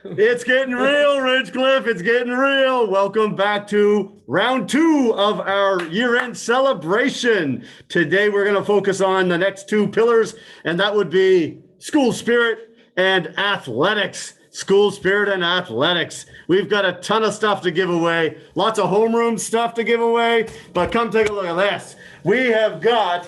It's getting real, Ridgecliffe. It's getting real. Welcome back to round 2 of our year-end celebration. Today, we're going to focus on the next 2 pillars, and that would be school spirit and athletics. School spirit and athletics. We've got a ton of stuff to give away, lots of homeroom stuff to give away, but come take a look at this. We have got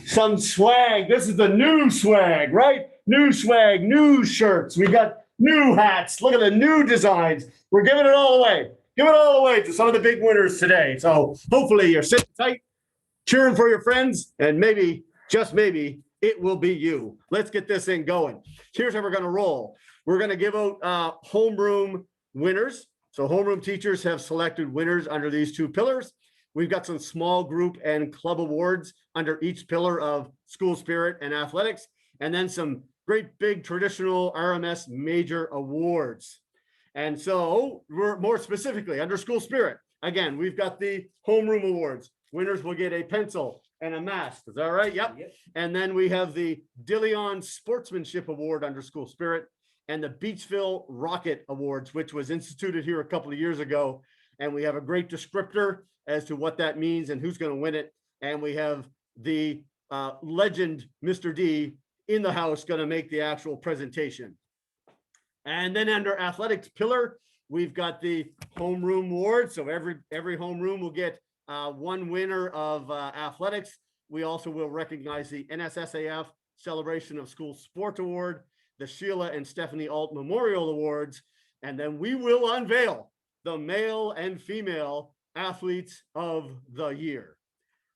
some swag. This is the new swag, right? New swag, new shirts. We got new hats. Look at the new designs. We're giving it all away. Give it all away to some of the big winners today. So hopefully you're sitting tight, cheering for your friends, and maybe, just maybe, it will be you. Let's get this thing going. Here's how we're going to roll. We're going to give out homeroom winners. So homeroom teachers have selected winners under these 2 pillars. We've got some small group and club awards under each pillar of school spirit and athletics, and then some great big traditional RMS major awards. And so we're more specifically under school spirit. Again, we've got the homeroom awards. Winners will get a pencil and a mask. Is that right? Yep. And then we have the DeLeon Sportsmanship Award under school spirit and the Beachville Rocket Awards, which was instituted here a couple of years ago. And we have a great descriptor as to what that means and who's going to win it. And we have the legend, Mr. D, in the house, going to make the actual presentation. And then under athletics pillar, we've got the homeroom award. So every homeroom will get 1 winner of athletics. We also will recognize the NSSAF Celebration of School Sport Award, the Sheila and Stephanie Alt Memorial Awards, and then we will unveil the male and female athletes of the year.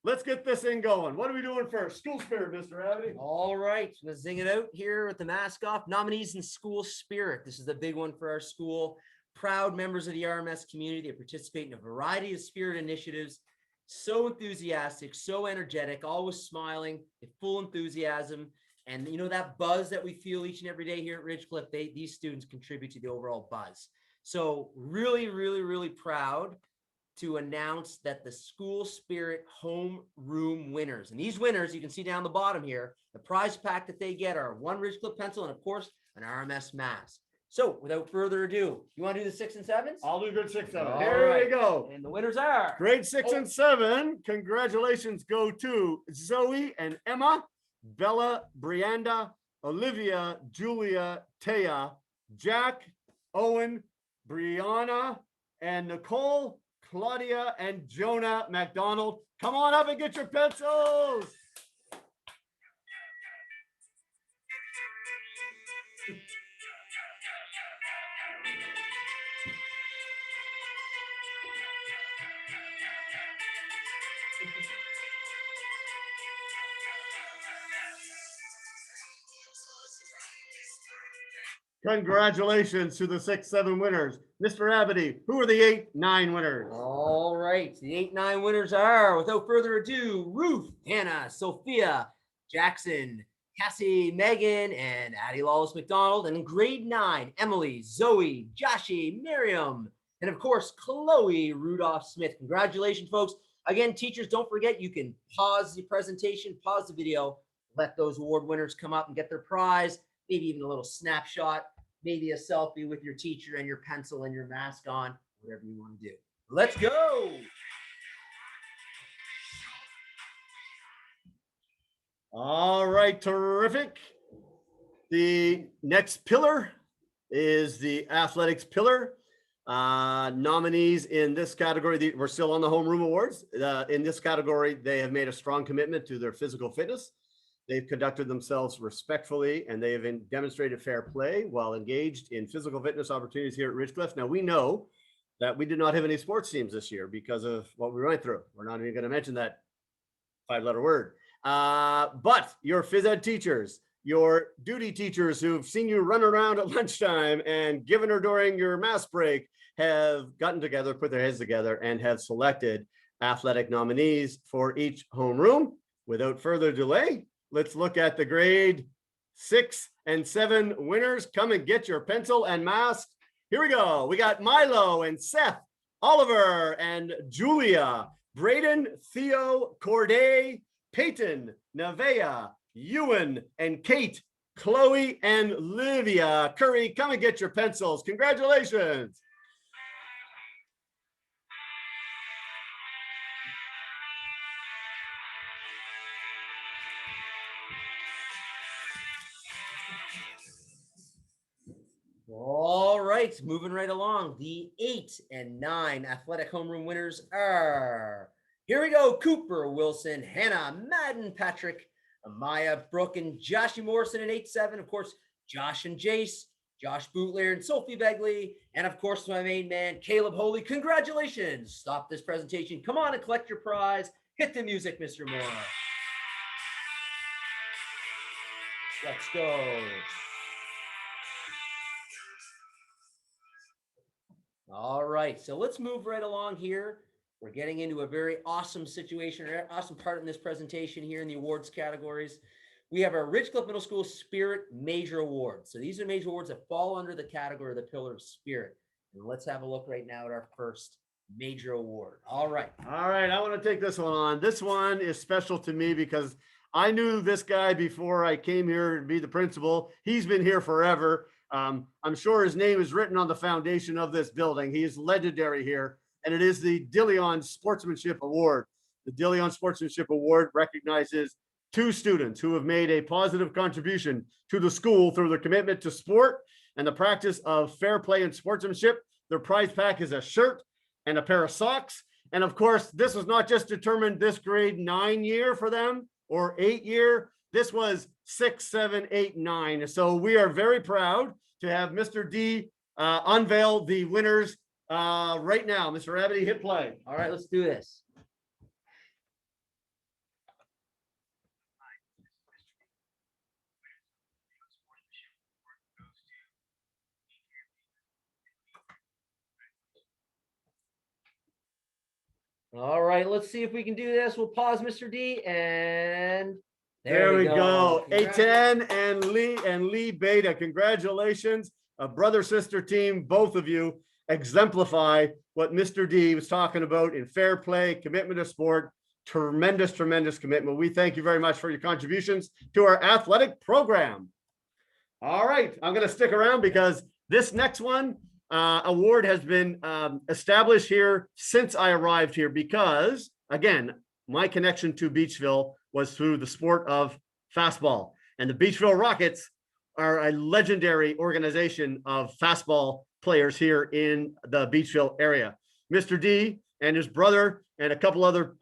Let's get this thing going. What are we doing first? School spirit, Mr. Abney. All right, let's zing it out here with the mask off. Nominees in school spirit. This is the big one for our school. Proud members of the RMS community. They participate in a variety of spirit initiatives. So enthusiastic, so energetic, always smiling, full enthusiasm. And you know that buzz that we feel each and every day here at Ridgecliffe, these students contribute to the overall buzz. So really, really, really proud to announce that the school spirit homeroom winners, and these winners, you can see down the bottom here, the prize pack that they get are 1 Ridgecliffe pencil and of course an RMS mask. So without further ado, you want to do the 6 and 7s? I'll do good 6 7. Here we go. And the winners are grade 6 and 7. Congratulations go to Zoe and Emma, Bella, Brianda, Olivia, Julia, Taya, Jack, Owen, Brianna, and Nicole, Claudia, and Jonah McDonald. Come on up and get your pencils. Congratulations to the 6-7 winners. Mr. Abney, who are the 8-9 winners? All right, the 8-9 winners are, without further ado, Ruth, Hannah, Sophia, Jackson, Cassie, Megan, and Addie Lawless McDonald. And in grade 9, Emily, Zoe, Joshie, Miriam, and of course, Chloe Rudolph Smith. Congratulations, folks. Again, teachers, don't forget, you can pause the presentation, pause the video, let those award winners come up and get their prize, maybe even a little snapshot, maybe a selfie with your teacher and your pencil and your mask on, whatever you want to do. Let's go. All right, terrific. The next pillar is the athletics pillar. Nominees in this category, we're still on the Homeroom Awards. In this category, they have made a strong commitment to their physical fitness. They've conducted themselves respectfully, and they have demonstrated fair play while engaged in physical fitness opportunities here at Ridgecliffe. Now, we know that we did not have any sports teams this year because of what we went through. We're not even going to mention that 5-letter word. But your phys ed teachers, your duty teachers who've seen you run around at lunchtime and given her during your mass break have gotten together, put their heads together, and have selected athletic nominees for each homeroom. Without further delay, let's look at the grade 6 and 7 winners. Come and get your pencil and mask. Here we go. We got Milo and Seth, Oliver and Julia, Braden, Theo, Corday, Peyton, Nevaeh, Ewan, and Kate, Chloe and Livia Curry. Come and get your pencils. Congratulations. All right, moving right along. The 8 and 9 athletic homeroom winners are, here we go, Cooper Wilson, Hannah Madden, Patrick, Amaya Brooke, and Joshy Morrison in 8-7. Of course, Josh and Jace, Josh Bootlair and Sophie Begley, and of course, my main man, Caleb Holy. Congratulations. Stop this presentation. Come on and collect your prize. Hit the music, Mr. Moore. Let's go. All right, so let's move right along here. We're getting into a very awesome situation, or awesome part in this presentation here in the awards categories. We have our Ridgecliff Middle School Spirit Major Awards. So these are major awards that fall under the category of the Pillar of Spirit. And let's have a look right now at our first major award. All right. All right, I want to take this one on. This one is special to me because I knew this guy before I came here to be the principal. He's been here forever. I'm sure his name is written on the foundation of this building. He is legendary here, and it is the DeLeon Sportsmanship Award. The DeLeon Sportsmanship Award recognizes 2 students who have made a positive contribution to the school through their commitment to sport and the practice of fair play and sportsmanship. Their prize pack is a shirt and a pair of socks. And of course, this was not just determined this grade 9 year for them or 8 year. This was 6, 7, 8, 9. So we are very proud to have Mr. D unveil the winners right now. Mr. Abity, hit play. All right, let's do this. All right, let's see if we can do this. We'll pause, Mr. D, and there we go. A10 and Lee Beta. Congratulations. A brother-sister team, both of you exemplify what Mr. D was talking about in fair play, commitment to sport. Tremendous, tremendous commitment. We thank you very much for your contributions to our athletic program. All right, I'm going to stick around because this next one award has been established here since I arrived here because, again, my connection to Beachville was through the sport of fastball. And the Beachville Rockets are a legendary organization of fastball players here in the Beachville area. Mr. D and his brother and a couple other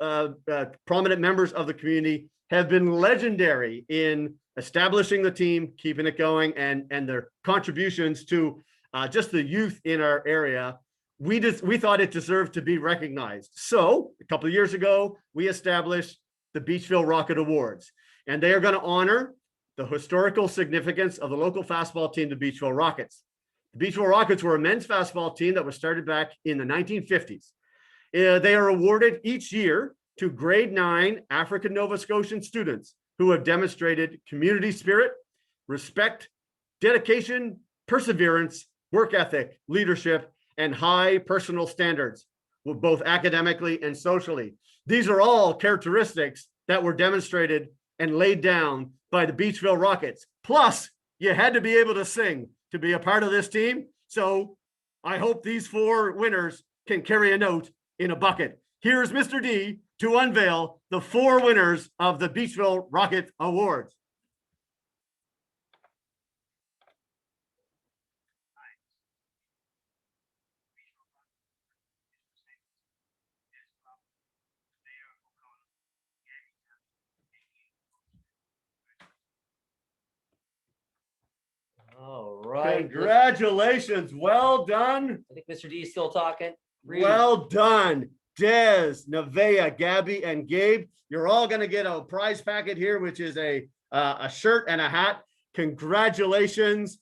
prominent members of the community have been legendary in establishing the team, keeping it going, and their contributions to just the youth in our area. We thought it deserved to be recognized. So a couple of years ago, we established the Beachville Rocket Awards, and they are going to honor the historical significance of the local fastball team, the Beachville Rockets. The Beachville Rockets were a men's fastball team that was started back in the 1950s. They are awarded each year to grade 9 African Nova Scotian students who have demonstrated community spirit, respect, dedication, perseverance, work ethic, leadership, and high personal standards, both academically and socially. These are all characteristics that were demonstrated and laid down by the Beachville Rockets. Plus, you had to be able to sing to be a part of this team. So I hope these 4 winners can carry a note in a bucket. Here's Mr. D to unveil the 4 winners of the Beachville Rocket Awards. All right. Congratulations. Well done. I think Mr. D is still talking. Well done. Des, Nevaeh, Gabby, and Gabe. You're all going to get a prize packet here, which is a shirt and a hat. Congratulations.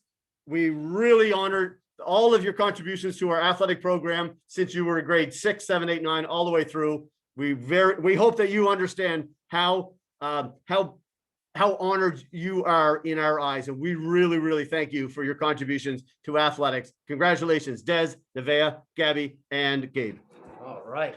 We really honored all of your contributions to our athletic program since you were grade 6, 7, 8, 9, all the way through. We hope that you understand how honored you are in our eyes. And we really, really thank you for your contributions to athletics. Congratulations, Des, Nevaeh, Gabby, and Gabe. All right.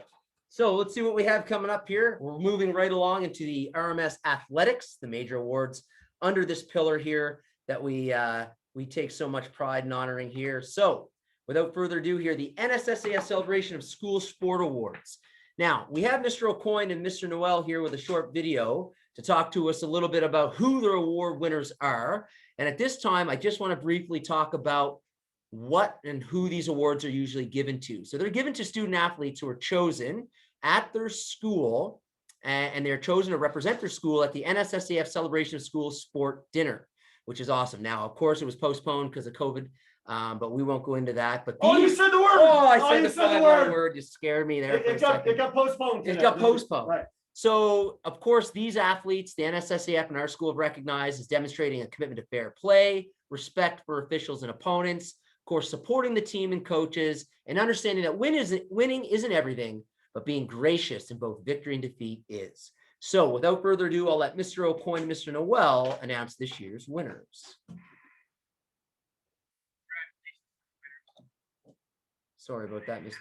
So let's see what we have coming up here. We're moving right along into the RMS Athletics, the major awards under this pillar here that we take so much pride in honoring here. So without further ado here, the NSSAF Celebration of School Sport Awards. Now, we have Mr. O'Coin and Mr. Noel here with a short video to talk to us a little bit about who the award winners are. And at this time, I just want to briefly talk about what and who these awards are usually given to. So they're given to student athletes who are chosen at their school, and they're chosen to represent their school at the NSSAF Celebration of School Sport Dinner, which is awesome. Now, of course, it was postponed because of COVID, but we won't go into that. But Oh, you said the word. Oh, I Oh, said you the said the word. word. You scared me there for a It second. got postponed. It got postponed. Right. So, of course, these athletes, the NSSAF and our school have recognized as demonstrating a commitment to fair play, respect for officials and opponents, of course, supporting the team and coaches, and understanding that winning isn't everything, but being gracious in both victory and defeat is. So, without further ado, I'll let Mr. O'Coin and Mr. Noel announce this year's winners. Sorry about that, Mr.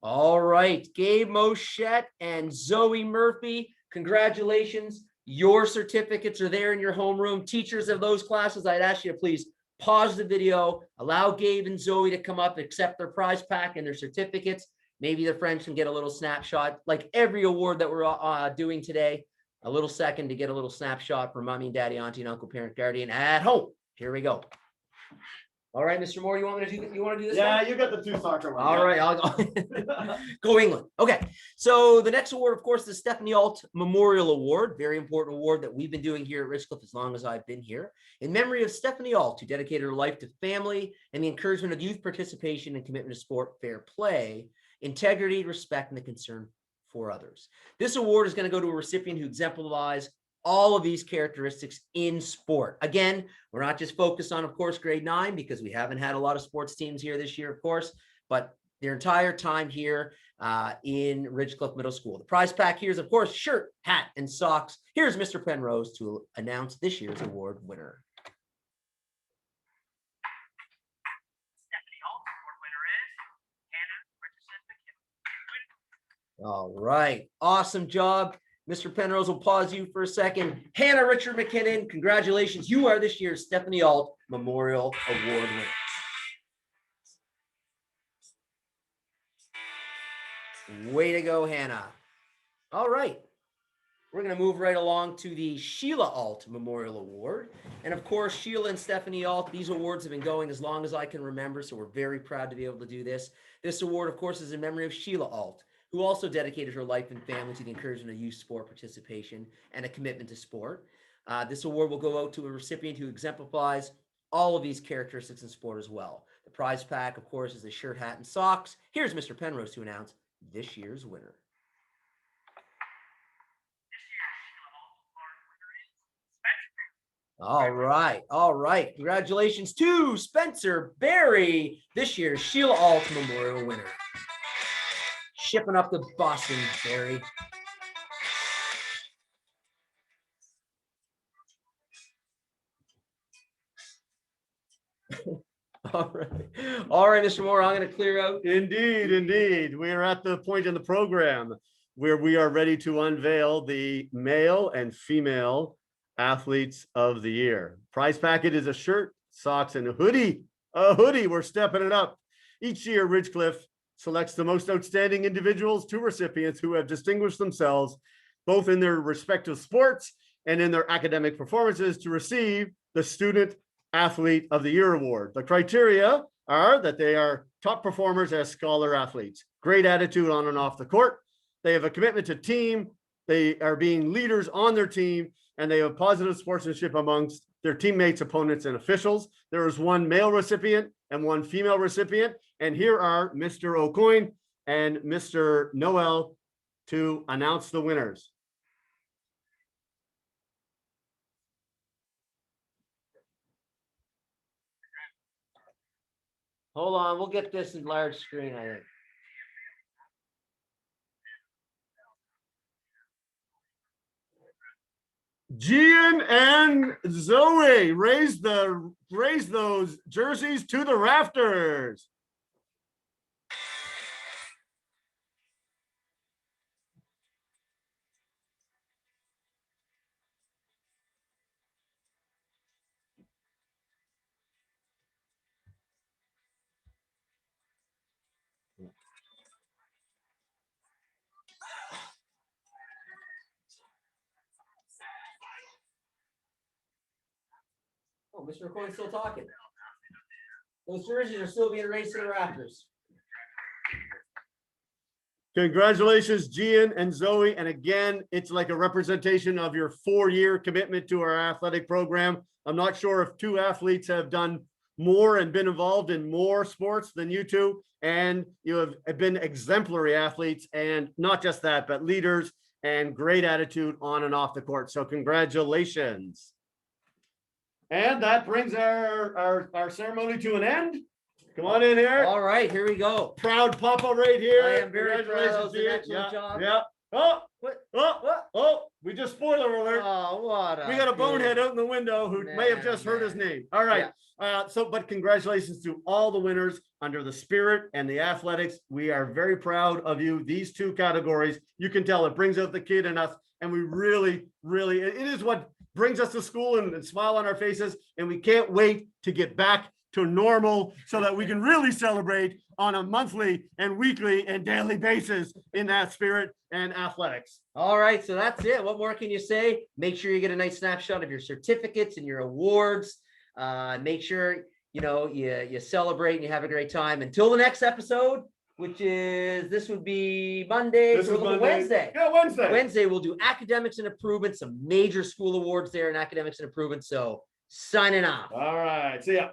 All right, Gabe Moschette and Zoe Murphy, congratulations. Your certificates are there in your homeroom. Teachers of those classes, I'd ask you to please pause the video, allow Gabe and Zoe to come up, accept their prize pack and their certificates. Maybe their friends can get a little snapshot, like every award that we're doing today, a little second to get a little snapshot for mommy and daddy, auntie and uncle, parent, guardian at home. Here we go. All right, Mr. Moore, you want me to do? You want to do this? Yeah, one? you got the two soccer ones. All right, I'll go. Go England. Okay, so the next award, of course, is the Stephanie Alt Memorial Award, very important award that we've been doing here at Ridgecliffe as long as I've been here, in memory of Stephanie Alt, who dedicated her life to family and the encouragement of youth participation and commitment to sport, fair play, integrity, respect, and the concern for others. This award is going to go to a recipient who exemplifies all of these characteristics in sport. Again, we're not just focused on, of course, grade 9, because we haven't had a lot of sports teams here this year, of course, but their entire time here in Ridgecliffe Middle School. The prize pack here is, of course, shirt, hat, and socks. Here's Mr. Penrose to announce this year's award winner. Stephanie Alt, award winner is Hannah Richardson McKinnon. All right, awesome job. Mr. Penrose will pause you for a second. Hannah Richard McKinnon, congratulations. You are this year's Stephanie Alt Memorial Award winner. Way to go, Hannah. All right. We're going to move right along to the Sheila Alt Memorial Award. And of course, Sheila and Stephanie Alt, these awards have been going as long as I can remember, so we're very proud to be able to do this. This award, of course, is in memory of Sheila Alt, who also dedicated her life and family to the encouragement of youth sport participation and a commitment to sport. This award will go out to a recipient who exemplifies all of these characteristics in sport as well. The prize pack, of course, is a shirt, hat, and socks. Here's Mr. Penrose to announce this year's winner. All right. All right. Congratulations to Spencer Berry, this year's Sheila Alt Memorial winner. Shipping up to Boston, Barry. All right. All right, Mr. Moore, I'm going to clear out. Indeed, indeed. We are at the point in the program where we are ready to unveil the male and female athletes of the year. Prize packet is a shirt, socks, and a hoodie. A hoodie. We're stepping it up. Each year, Ridgecliffe selects the most outstanding individuals to recipients who have distinguished themselves both in their respective sports and in their academic performances to receive the Student Athlete of the Year Award. The criteria are that they are top performers as scholar athletes, great attitude on and off the court, they have a commitment to team, they are being leaders on their team, and they have positive sportsmanship amongst their teammates, opponents, and officials. There is one male recipient and one female recipient. And here are Mr. O'Coin and Mr. Noel to announce the winners. Hold on, we'll get this in large screen, I think. Gian and Zoe, raise those jerseys to the rafters. Oh, Mr. McCoy's still talking. Those jerseys are still being raised to the rafters. Congratulations, Gian and Zoe. And again, it's like a representation of your 4-year commitment to our athletic program. I'm not sure if 2 athletes have done more and been involved in more sports than you two. And you have been exemplary athletes, and not just that, but leaders and great attitude on and off the court. So congratulations. And that brings our ceremony to an end. Come on in here. All right, here we go. Proud Papa right here. I am very proud. That was an Gian. excellent job. Yeah. Oh, What? oh, we just spoiler alert. Oh, what We got a bonehead out in the window who may have just heard his name. All right. But congratulations to all the winners under the spirit and the athletics. We are very proud of you. These 2 categories, you can tell it brings out the kid in us. And we really, it is what brings us to school and smile on our faces. And we can't wait to get back to normal so that we can really celebrate on a monthly and weekly and daily basis in that spirit and athletics. All right, so that's it. What more can you say? Make sure you get a nice snapshot of your certificates and your awards. Make sure you celebrate and you have a great time. Until the next episode, which is this would be Monday. This is Monday. Wednesday. Yeah, Wednesday. Wednesday we'll do academics and improvement, some major school awards there in academics and improvement. So signing off. All right. See ya.